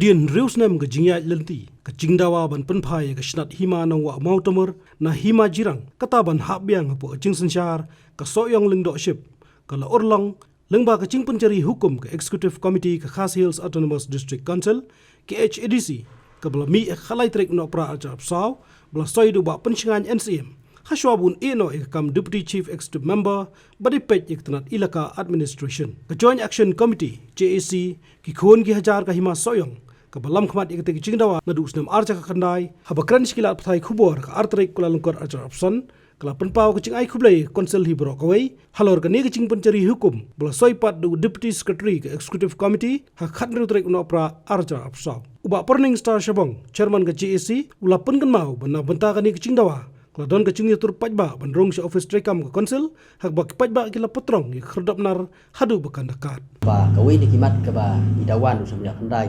Dien Reusnem ke jingya lenti ke jingdawa ban penpai ke snat hima nang wa mautamur na hima jirang kata ban habbiang po jing sensyar ke soyong lengdokship kala orlang lengba ke jing pencari hukum ke Executive Committee ke Khas Hills Autonomous District Council ke HADC ke bela mi khalai trek no pra ajar saw bela soidu ba pensingan NCM Hashwabun eno ikam Deputy Chief Executive Member badi pej iktanat ilaka administration ke Joint Action Committee JAC ki khon ki hajar ka hima soyong ke balam khmat ikte ki jingdawa nadu usnam arja ka khandai habakran skila pthai khubor ka artrek kula lungkor ajar opson kala penpau ke jingai khublai konsel hibro kawai halor ke ni ke jing pencari hukum bela soipat du Deputy Secretary ke Executive Committee ha khatru trek no pra arja opsaw uba perning star shabong chairman ke JAC ula penkan mau bana benta ka ni ke jingdawa Kladon kecing yatur pajba bandrong si office trekam ke konsil hak bak pajba kila petrong yang kherdap nar hadu bekan dekat. Ba kawai ni kimat ke ba idawan usam ya kendai.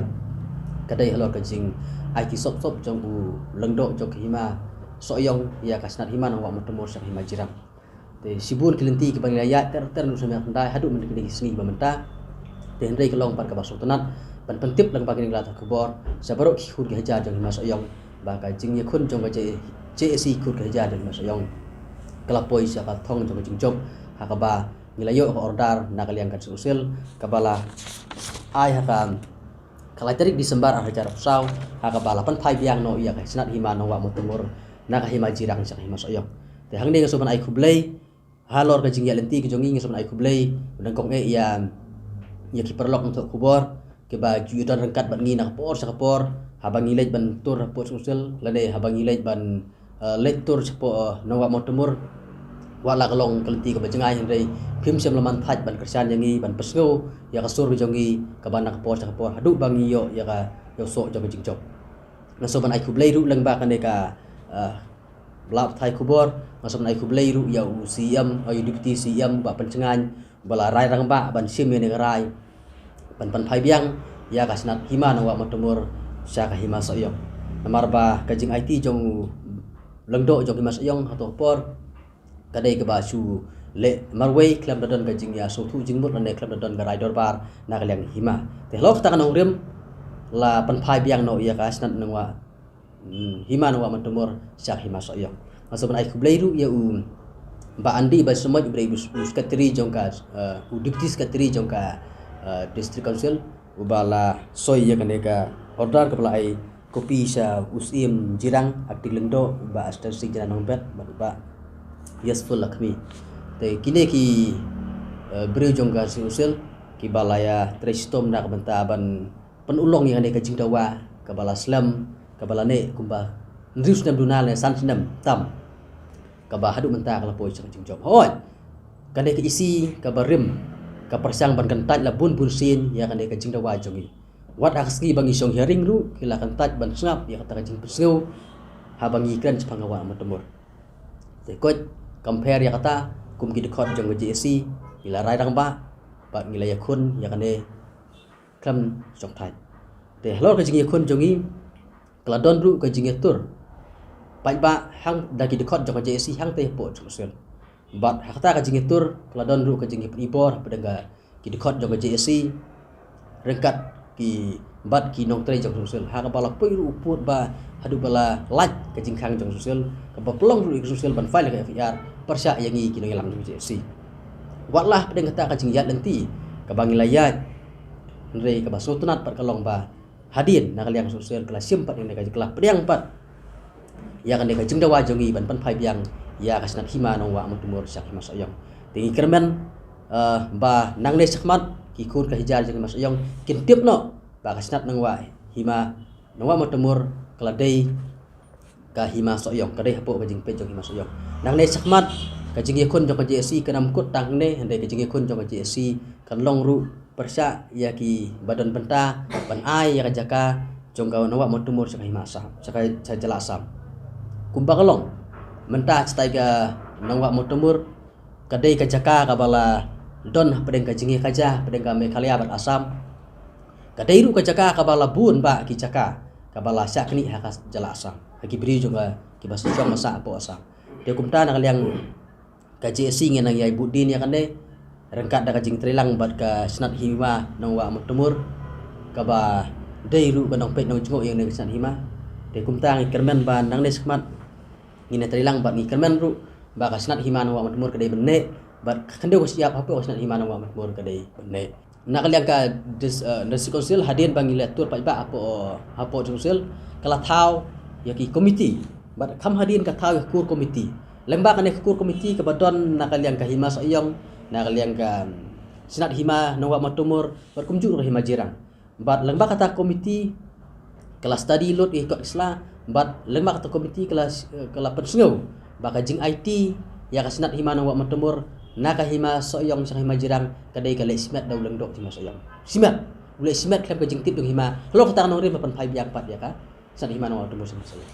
Kadai halor kecing aiki sop jong u lengdok jong hima soyong ya kasnat hima nang wa mutemur sang hima jiram. Te sibun kelenti ke bangilaya ter usam ya kendai hadu mendekini sengi bamenta. Te hendai kelong par ke basuk tenat ban pentip lang pagin lata kubor sabarok khud ke hajar jong hima soyong ba kecing yakun jong ka JAC ikut kerja dengan masyong kelapoi siapa thong jong jingjok hakaba nilayo ko order nakaliang kan susil kabala ai hakam kalatarik disembar hajar saw hakaba lapan phai biang no iya snat hima no wa mutumur naka hima jirang sak hima soyong te hang ding soban ai kublai halor ka jingya lenti ke jongi soban ai kublai udang e ya kiperlok untuk kubor ke ba judan rengkat ban ngi nak por sakapor habang ngilej ban tur por susil lade habang ngilej ban lektur sepo nawa motemur wala kalong kelenti ke bajengai hendai phim sem laman phaj ban kersan yangi ban pesngo ya kasur jongi ka ban nak por sakapor hadu bangi yo ya ka yo so jong jingjok nasoban ai kublai ru lengba kan ka lap thai kubor nasoban ai kublai ru ya usiam ai deputy siam ba pencengan bala rai rang ba ban sim ne rai ban phai biang ya kasnat hima nawa motemur sya ka hima soyong namar ba kajing IT jong lengdok jong hima soyong atau por kadai ke basu le marway klub dadon kajing ya so thu jingmut ane klub dadon ga rider bar na kaliang hima te lok ta kanong rim la pan phai biang no ya kasnat nangwa hima nawa motemur sya hima soyong masaban ai kublai ru ya ba andi ba semua ibrei sekretari jong ka deputy sekretari jong ka district council ubala soy ya kaneka order kepala ai kopi sa usim jirang aktik lengdo ba astasik jana nombet ba yesful lakmi te kini ki beri jongga usil ki balaya trestom nak bentaban penulong yang ane kajing dawa ke bala slam ke bala ne kumba nrius nam dunal ne sansinam tam ke ba hadu menta kala poi sang jingjok hoi kane ke isi ke barim ke persang ban kentat la bun sin ya kane kajing dawa jongi wat aksi bangi song hearing ru kila kan taj ban snap ya kata jing pesngeu ha bangi kran pangawa matemur te kot compare ya kata kum ki dekot jong JAC ila rai rang ba ngila ya kun ya kane kram song taj te halor ka jing ya kun jongi kladon ru ka jing tur pai ba hang daki dekot jong JAC hang te po sel bat hakata ka jing tur kladon ru ka jing ibor pedanga ki dekot jong JAC rengkat ki bat ki nong tre jong sosial ha ka bala peiru uput ba hadu bala laj ka jingkhang jong sosial ka ba pelong ru sosial ban file ka FIR persya yangi ki nong ilang jong JC watlah pedeng kata ka jingyat lenti ka bangilayat ndre ka ba sotunat par kalong ba hadin na kaliang sosial kelas sim pat ne ka kelas pedang pat ya kan ka jingdawa jongi ban pan phai biang ya kasnat hima nong wa mutumur syak hima soyong tingi kermen ba nang ne sakmat kikut ka hijar jeng mas yong kintip no ba kasnat nang wa hima nang wa matemur keladai ka hima soyong kadai hapo ka jing pe jong hima soyong nang ne sakmat ka jing yakun jong ka JAC kanam kut tang ne hande ka jing yakun jong ka JAC kan long ru persya ya ki badan benta ban ai ya ka jaka jong ka nang wa matemur sa hima sa jala asam kumba kalong menta cetai ka nang wa matemur kadai ka jaka ka bala don pedeng ka jingi kaja pedeng ka mekalia bat asam kadai ru ka jaka ka bala bun ba ki jaka ka bala syakni ha ka jala asam ki beri juga ki basu jong masa po asam de kumta na kaliang ka JAC ngenang yai budin ya kande rengkat da ka jing trilang bat ka snat hima nang wa mutumur ka ba dei ru banong pet nong jengok yang negesan hima de kumtang ikermen ban nang nes kmat ngine terilang bat ikermen ru ba kasnat hima nang wa matmur kedai benne bat kendeu siap apa kasnat hima nang wa matmur kedai benne nak kalian ka nasi konsil hadian bangil atur pa ba apa konsil kala thau yaki komiti bat kam hadian ka thau kur komiti lemba kan kur komiti ka badon nak kalian ka hima soyong nak kalian ka snat hima nang wa matmur bat kumju hima jirang bat lemba kata komiti kelas study load ikut Islam bat lemba kata komiti kelas pensengau baka jing IT ya kasinat hima nang wa matemur naka hima soyong sang hima jirang kadai kale simat daw lengdok hima soyong simat boleh simat klem ka jing tip dong hima lo kata nang rim 8 yang 4 ya ka san hima nang wa matemur soyong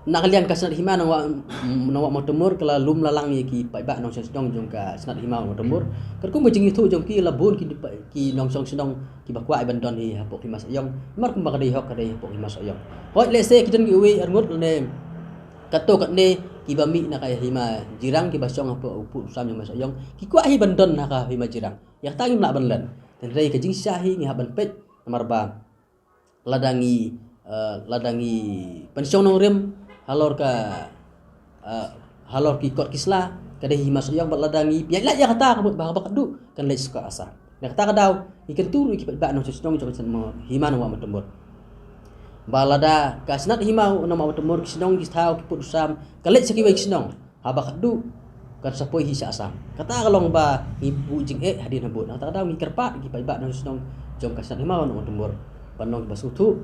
nak kalian kasinat hima nang wa matemur kala lum lalang ki pai ba nong song jong ka sinat hima nang matemur kerkum jing itu jong ki labun ki nong song senong ki bakwa ibandon hi hapok hima soyong mar kum bakadai hok kadai hapok hima soyong hoi lese kidan ki uwi arngut ne kato kat ne ki bami nak kaya hima jirang ki basong apa upu sam yang soyong ki kwa hi bandon nak ka hima jirang yak tangim nak banlan dan rei ka jing syahi ngi haban pet nomor ba ladangi pensiong nong rem halor ki kot kisla kadai hima soyong bat ladangi piak la ya kata ka ba du kan le suka asa nak kata daw ikan turu ki ba nong sesong jong sen hima nong wa matembur balada kasnat hima nong wa matembur kisnong ki thau ki put sam kalet saki wai kisnong haba du kan sapoi hi sa asam kata kalong ba ibu jing hadin habut nak kata daw mi kerpat ki ba nong sesong jong kasnat hima nong wa matembur panong basutu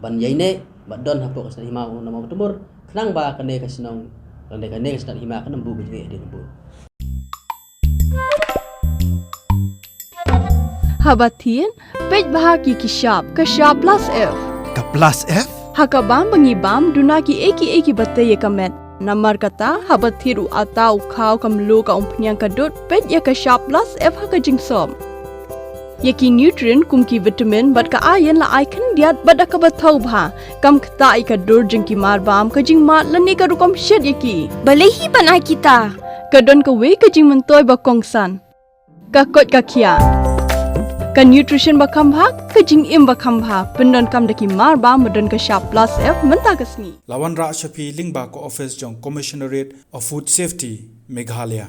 ban yaine badon hapo kasnat hima nong wa matembur kenang ba kane kasnong kane kasnat hima kan nembu jing hadin habut Habatin, pej bahagi kishap plus F. Ka plus F? Hakabam bangibam dunaki eki batte ye kamet. Namar kata habathiru atau khau kamlu ka umpnyang kadut pej ya kishap plus F haka jingsom. Yaki nutrient kumki vitamin bat ka ayen la icon diat bat ka bathau bha kam kta ka dur jingki marbam ka jingmat lani ka rukom shed yaki. Balehi banai kita. Kadon ka we ka jing mentoy ba kongsan. Ka kot ka kia. Kan nutrition bakam bhag kajing im bakam bha pendon kam daki mar ba modon ka sharp plus F menta kasni Lawan Ra Shafi Lingba ko office jong Commissionerate of Food Safety Meghalaya